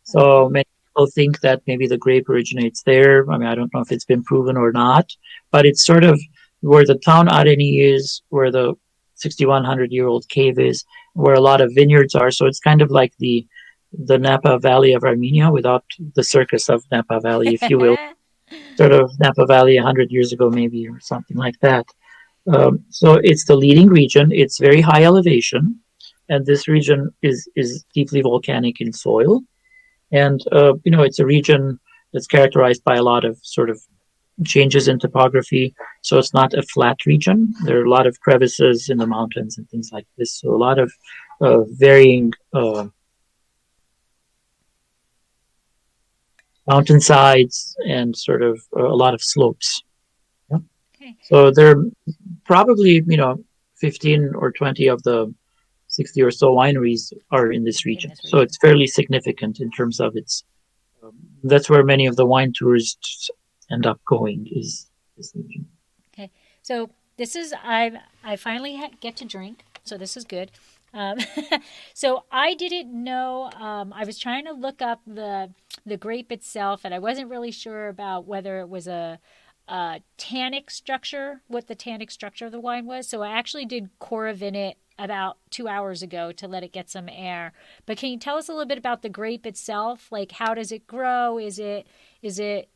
So Okay. many people think that maybe the grape originates there. I mean, I don't know if it's been proven or not, but it's sort of where the town Areni is, where the 6,100-year-old cave is, where a lot of vineyards are. So it's kind of like the Napa Valley of Armenia without the circus of Napa Valley, if you will. Sort of Napa Valley 100 years ago, maybe, or something like that. So it's the leading region. It's very high elevation, and this region is deeply volcanic in soil. And it's a region that's characterized by a lot of sort of changes in topography. So it's not a flat region. There are a lot of crevices in the mountains and things like this. So a lot of varying mountainsides and sort of a lot of slopes. Yeah. Okay. So there are probably 15 or 20 of the 60 or so wineries are in this region. So it's fairly significant in terms of its. That's where many of the wine tourists end up going is this region. Okay. So this is I finally get to drink, so this is good. Um, so I didn't know. I was trying to look up the grape itself, and I wasn't really sure about whether it was a tannic structure, what the tannic structure of the wine was. So I actually did Coravin it about 2 hours ago to let it get some air. But can you tell us a little bit about the grape itself? Like, how does it grow? Is it thick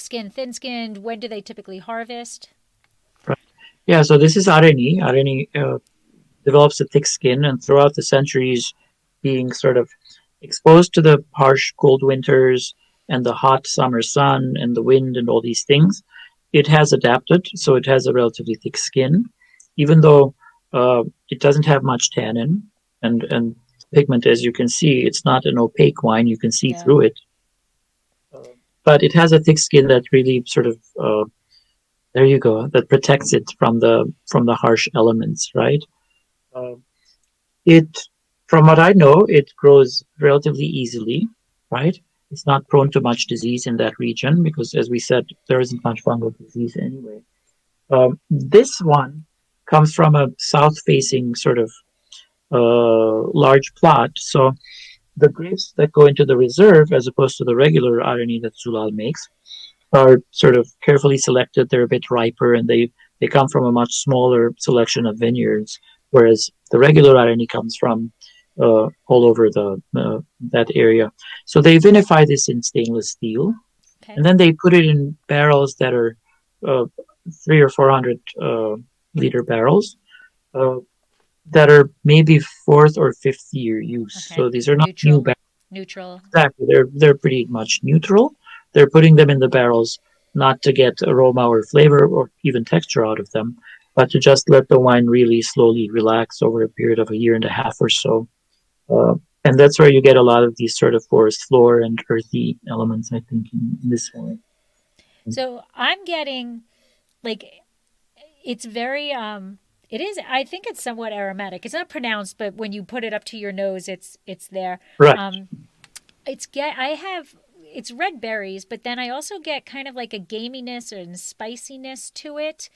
skinned, thin skinned? When do they typically harvest? Right. Yeah. So this is Areni. Areni develops a thick skin, and throughout the centuries, being sort of exposed to the harsh cold winters and the hot summer sun and the wind and all these things, it has adapted. So it has a relatively thick skin, even though it doesn't have much tannin and pigment, as you can see. It's not an opaque wine; you can see No. through it. But it has a thick skin that really sort of there you go, that protects it from the harsh elements, right? Uh, it, from what I know, it grows relatively easily, right? It's not prone to much disease in that region because, as we said, there isn't much fungal disease anyway. This one comes from a south-facing sort of large plot, so the grapes that go into the reserve, as opposed to the regular Arani that Zulal makes, are sort of carefully selected. They're a bit riper, and they come from a much smaller selection of vineyards, whereas the regular Arani comes from all over that area. So they vinify this in stainless steel, Okay. and then they put it in barrels that are uh, 300 or 400 liter barrels. Uh, that are maybe fourth or fifth year use. Okay. So these are not new Neutral. barrels. Neutral. Exactly. They're pretty much neutral. They're putting them in the barrels not to get aroma or flavor or even texture out of them, but to just let the wine really slowly relax over a period of a year and a half or so. Uh, and that's where you get a lot of these sort of forest floor and earthy elements, I think, in this wine. So I'm getting like it's very it is I think it's somewhat aromatic. It's not pronounced, but when you put it up to your nose it's there. Right. It's red berries, but then I also get kind of like a gaminess and spiciness to it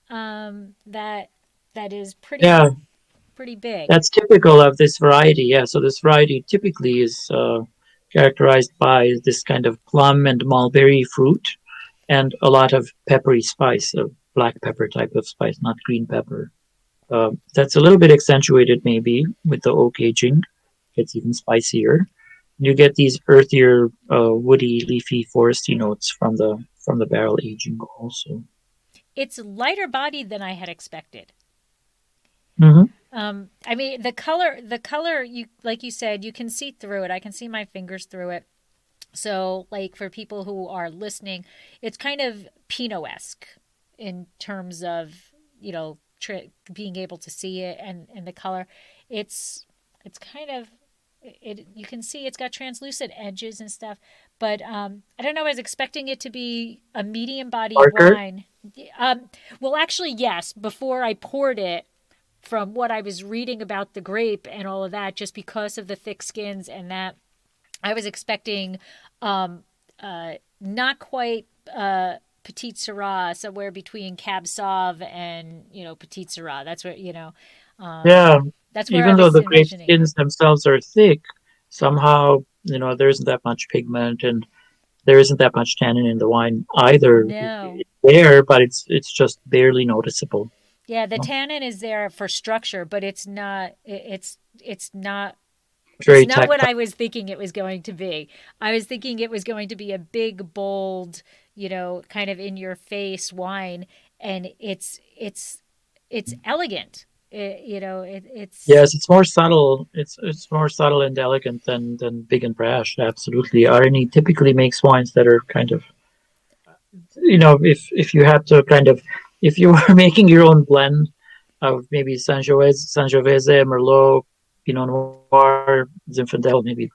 that is Yeah, pretty big. that's typical of this variety. Yeah, so this variety typically is characterized by this kind of plum and mulberry fruit and a lot of peppery spice, a black pepper type of spice, not green pepper. That's a little bit accentuated maybe with the oak aging. It's even spicier. You get these earthier, woody, leafy, foresty notes from the barrel aging also. It's lighter bodied than I had expected. Mm-hmm. I mean, the color, you like you said, you can see through it. I can see my fingers through it. So, like for people who are listening, it's kind of Pinot-esque in terms of being able to see it and the color. It's kind of it. You can see it's got translucent edges and stuff, but I don't know. I was expecting it to be a medium bodied Darker. wine. Well, actually, yes. Before I poured it, from what I was reading about the grape and all of that, just because of the thick skins and that, I was expecting not quite Petite Syrah, somewhere between Cab Sauv and Petite Syrah. That's where Yeah, that's where I even though was the grape envisioning. skins themselves are thick, somehow, there isn't that much pigment and there isn't that much tannin in the wine either. No, It's there, but it's just barely noticeable. yeah, the You know? tannin is there for structure, but it's not. It's not. It's Very not what tactile. I was thinking it was going to be. I was thinking it was going to be a big, bold, kind of in your face wine, and it's elegant. It's Yes, it's more subtle. It's more subtle and elegant than big and brash. Absolutely. Arni typically makes wines that are kind of, if you had to kind of, if you were making your own blend of maybe Sangiovese, Merlot, Pinot Noir, Zinfandel, maybe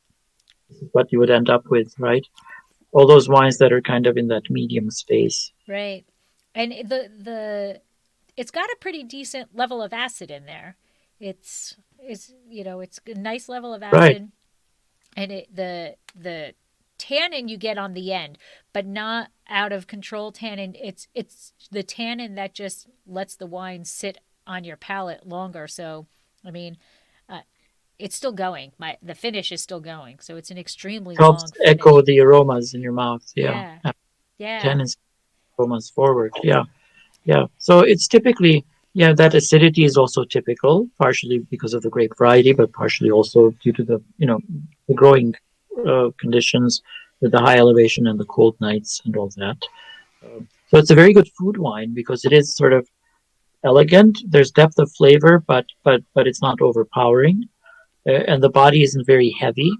what you would end up with, right? All those wines that are kind of in that medium space. right, and it's got a pretty decent level of acid in there. It's a nice level of Right. acid, and the tannin you get on the end, but not out of control tannin. It's the tannin that just lets the wine sit on your palate longer. So, I mean, uh, it's still going. The finish is still going, so it's an extremely long Helps echo finish. the aromas in your mouth. Yeah. Yeah, yeah, Tannins aromas forward. Yeah. Yeah. So it's typically, yeah, that acidity is also typical, partially because of the grape variety, but partially also due to the growing conditions with the high elevation and the cold nights and all that. So it's a very good food wine because it is sort of elegant. There's depth of flavor, but it's not overpowering, and the body isn't very heavy.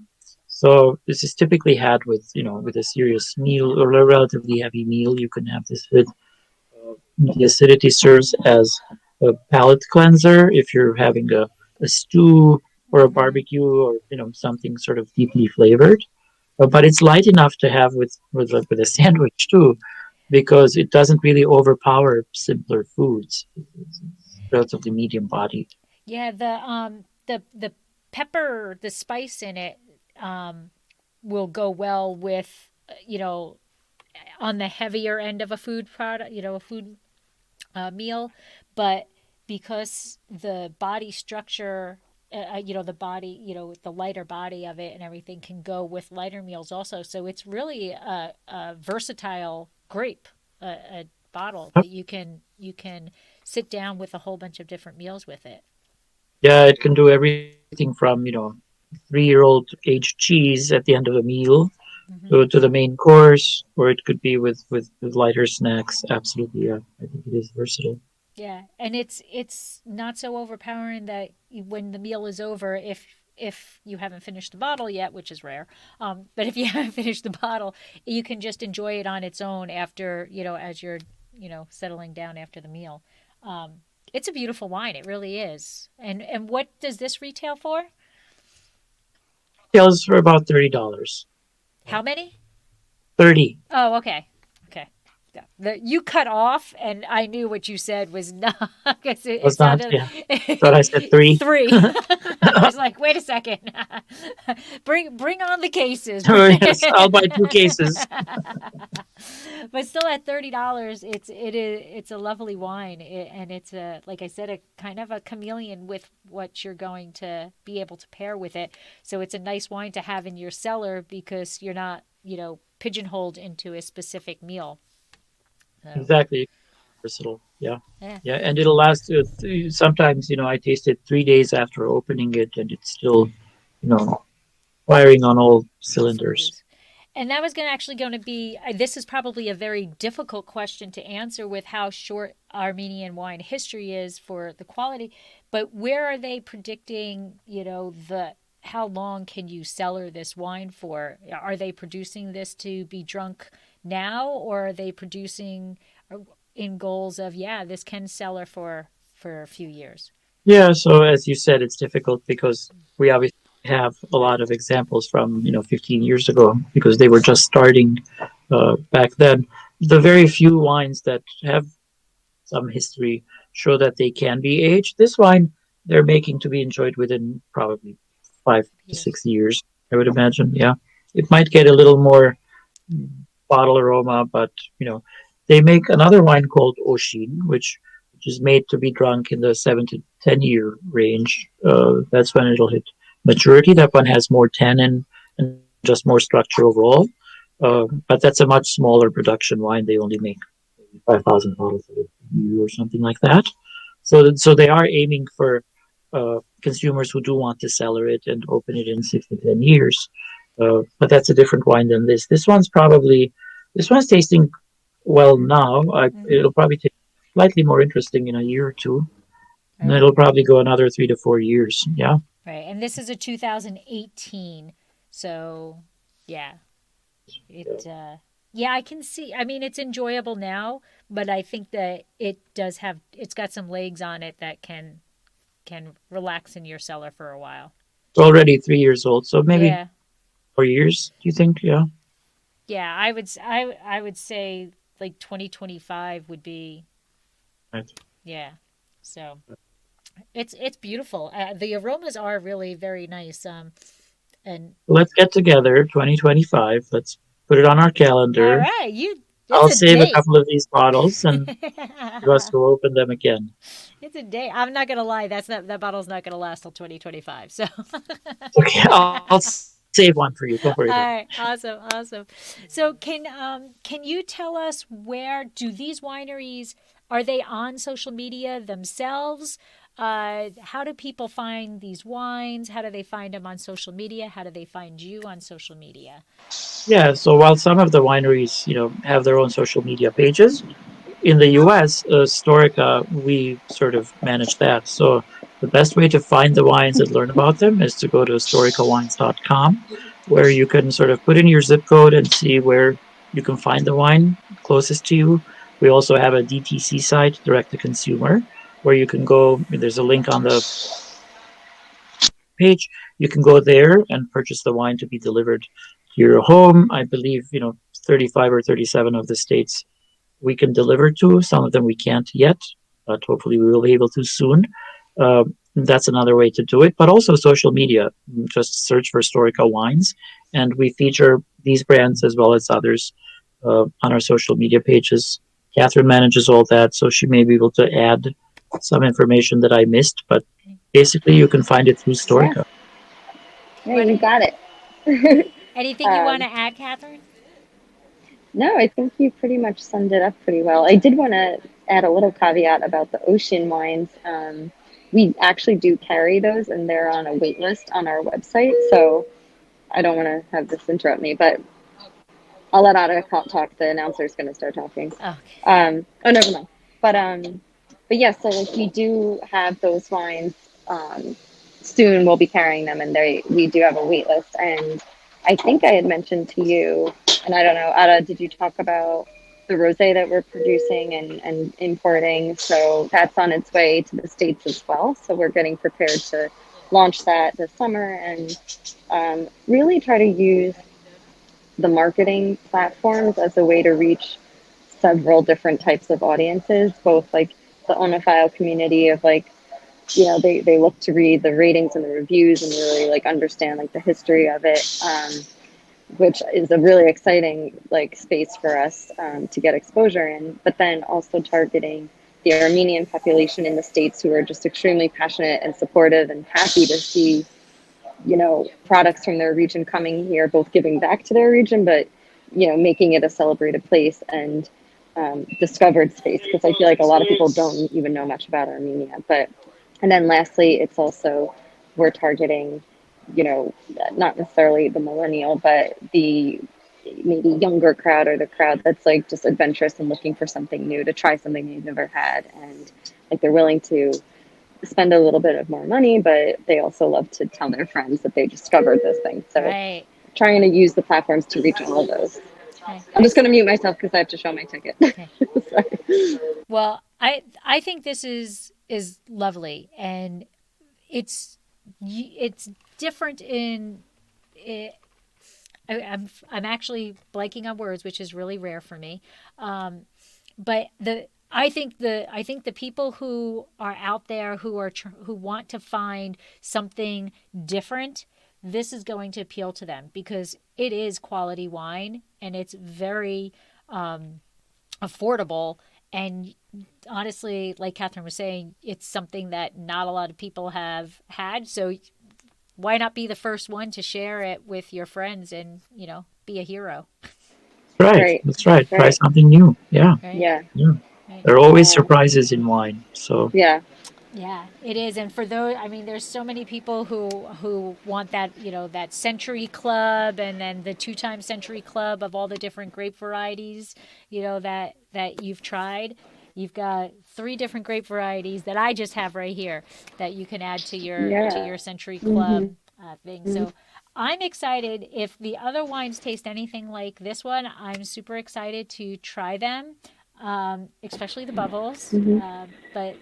So this is typically had with a serious meal or a relatively heavy meal. You can have this with. The acidity serves as a palate cleanser if you're having a stew or a mm-hmm. barbecue or something sort of deeply flavored. But it's light enough to have with a sandwich too, because it doesn't really overpower simpler foods. It's relatively medium bodied. Yeah. The pepper, the spice in it, um, will go well with on the heavier end of a food product, a food meal, but because the body structure, the body, the lighter body of it and everything can go with lighter meals also. So it's really a versatile grape, a bottle that you can sit down with a whole bunch of different meals with it. Yeah, it can do everything from 3-year-old aged cheese at the end of a meal Hmm. to the main course, or it could be with lighter snacks. Absolutely, yeah. I think it is versatile. Yeah, and it's not so overpowering that when the meal is over, if you haven't finished the bottle yet, which is rare, but if you haven't finished the bottle, you can just enjoy it on its own after as you're settling down after the meal. It's a beautiful wine, it really is. And what does this retail for? Tails for about $30. How many? 30. Oh, okay. Okay. Yeah. You cut off, and I knew what you said was not. Because it Was not, sounded yeah. Thought I said three. three. I was like, wait a second. Bring on the cases. Oh, yes, I'll buy 2 cases. But still, at $30, it's a lovely wine, and it's a, like I said, a kind of a chameleon with what you're going to be able to pair with it. So it's a nice wine to have in your cellar because you're not pigeonholed into a specific meal. So Exactly. Versatile. Yeah. yeah, Yeah. And it'll last. Sometimes, I taste it 3 days after opening it, and it's still, you know, firing on all all cylinders. cylinders. And that was going to be. This is probably a very difficult question to answer with how short Armenian wine history is for the quality. But where are they predicting? The how long can you cellar this wine for? Are they producing this to be drunk now, or are they producing in goals of this can cellar for for a few years. Yeah, so as you said, it's difficult because we obviously have a lot of examples from 15 years ago because they were just starting back then. The very few wines that have some history show that they can be aged. This wine they're making to be enjoyed within probably 5 to 6 Years. years, I would imagine. Yeah, it might get a little more bottle aroma, but they make another wine called Oshin, which is made to be drunk in the 7 to 10 year range. That's when it'll hit maturity. That one has more tannin and just more structure overall. But that's a much smaller production wine. They only make maybe 5,000 bottles of it a year or something like that. So they are aiming for consumers who do want to cellar it and open it in 6 to 10 years. But that's a different wine than this. This one's tasting well now. Mm-hmm. It'll probably taste slightly more interesting in a year or two, and Right. it'll probably go another 3 to 4 years. Yeah. Right. And this is a 2018. So, yeah. It yeah, I can see. I mean, it's enjoyable now, but I think that it's got some legs on it that can relax in your cellar for a while. It's already 3 years old, so maybe Yeah. 4 years. Do you think? Yeah. Yeah, I would say like 2025 would be, Right. yeah. So, it's beautiful. The aromas are really very nice. And Let's get together 2025. Let's put it on our all calendar. right, it's I'll a save a date. couple of these bottles and give us to open them again. It's a date. I'm not gonna lie. That bottle's not gonna last till 2025. So, Okay, I'll save one for you. Don't worry about it. all right, awesome, awesome. So, can you tell us, where do these wineries, are they on social media themselves? How do people find these wines? How do they find them on social media? How do they find you on social media? Yeah, so while some of the wineries, have their own social media pages, in the US, Storica, we sort of manage that. So the best way to find the wines and learn about them is to go to storicawines.com, where you can sort of put in your zip code and see where you can find the wine closest to you. We also have a DTC site, direct to consumer, where you can go. There's a link on the page. You can go there and purchase the wine to be delivered to your home. I believe, 35 or 37 of the states we can deliver to. Some of them we can't yet, but hopefully we will be able to soon. That's another way to do it, but also social media. Just search for Storica Wines, and we feature these brands as well as others on our social media pages. Catherine manages all that, so she may be able to add some information that I missed, but basically you can find it through Yeah, Storica. yeah, What? you got it. Anything you want um, to add, Catherine? no, I think you pretty much summed it up pretty well. I did want to add a little caveat about the ocean wines. We actually do carry those, and they're on a wait list on our website. So I don't want to have this interrupt me, but I'll let Otta talk. The announcer's going to start talking. Okay. Oh, never mind. But yes, so like we do have those wines. Um, Soon we'll be carrying them, and we do have a wait list. And I think I had mentioned to you, and I don't know, Ada, did you talk about the rosé that we're producing and importing? So that's on its way to the States as well. So we're getting prepared to launch that this summer and really try to use the marketing platforms as a way to reach several different types of audiences, both like the onophile community of like, they look to read the ratings and the reviews and really like understand like the history of it, which is a really exciting like space for us to get exposure in, but then also targeting the Armenian population in the States who are just extremely passionate and supportive and happy to see products from their region coming here, both giving back to their region, but making it a celebrated place and discovered space, because I feel like a lot of people don't even know much about Armenia. But and then lastly, it's also, we're targeting, you know, not necessarily the millennial, but the maybe younger crowd, or the crowd that's like just adventurous and looking for something new, to try something they've never had, and like they're willing to spend a little bit of more money, but they also love to tell their friends that they discovered this thing. So Right. trying to use the platforms to reach all of those. Okay. I'm just going to mute myself because I have to show my ticket. Okay. Sorry. Well, I think this is is lovely, and it's different in it. I'm actually blanking on words, which is really rare for me. But I think the people who are out there who want to find something different, this is going to appeal to them because it is quality wine and it's very affordable. And honestly, like Catherine was saying, it's something that not a lot of people have had. So why not be the first one to share it with your friends and, be a hero? Right. Right. That's right. Try Right. something new. Yeah. Right? Yeah. Yeah. Right. There are always surprises in wine. So Yeah. Yeah, it is. And for those, I mean, there's so many people who want that, that Century Club and then the 2 times Century Club of all the different grape varieties, that you've tried. You've got 3 different grape varieties that I just have right here that you can add to Yeah. your Century Hmm. Club thing. So I'm excited. If the other wines taste anything like this one, I'm super excited to try them, especially the bubbles. Hmm. But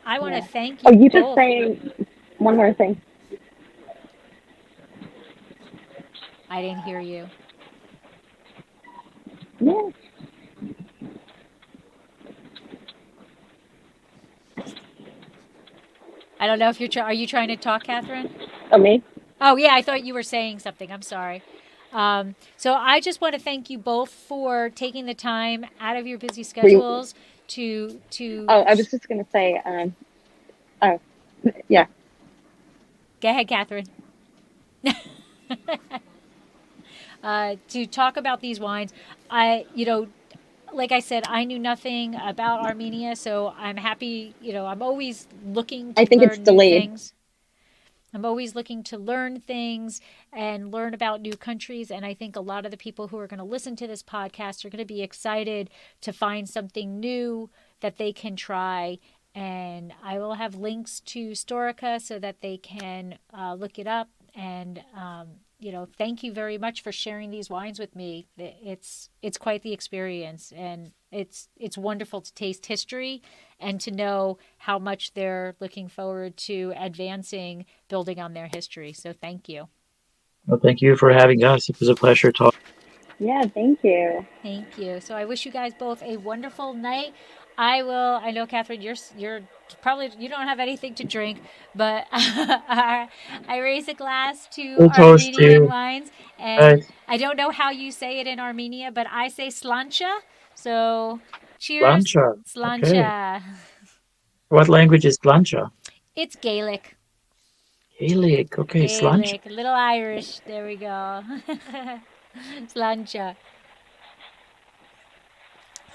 I want to Yeah. thank Oh, you you just both. saying one more thing. I didn't hear you. Yeah. I don't know if are you trying to talk, Catherine? Oh, me? Oh yeah, I thought you were saying something. I'm sorry. So I just want to thank you both for taking the time out of your busy Were you? schedules to Oh, I was just gonna say. Oh, yeah. go ahead, Catherine. To talk about these wines. Like I said, I knew nothing about Armenia, so I'm happy. I'm always looking I to think it's learn new delayed. things. I'm always looking to learn things and learn about new countries. And I think a lot of the people who are going to listen to this podcast are going to be excited to find something new that they can try. And I will have links to Storica so that they can look it up. And thank you very much for sharing these wines with me. It's quite the experience, and it's wonderful to taste history and to know how much they're looking forward to advancing, building on their history. So thank you. well, thank you for having us. It was a pleasure talking. Yeah. Thank you. Thank you. So I wish you guys both a wonderful night. I know, Catherine, you're probably you don't have anything to drink, but I raise a glass to We'll toast Armenian to wines, and uh, I don't know how you say it in Armenia, but I say slancha. So cheers, Blancha. Okay. slancha. What language is Blancha? It's Gaelic. Gaelic. Okay, Slancha. Gaelic, a little Irish. There we go. Slancha.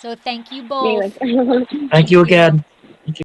So thank you Gaelic. both. Thank you Thank you. again.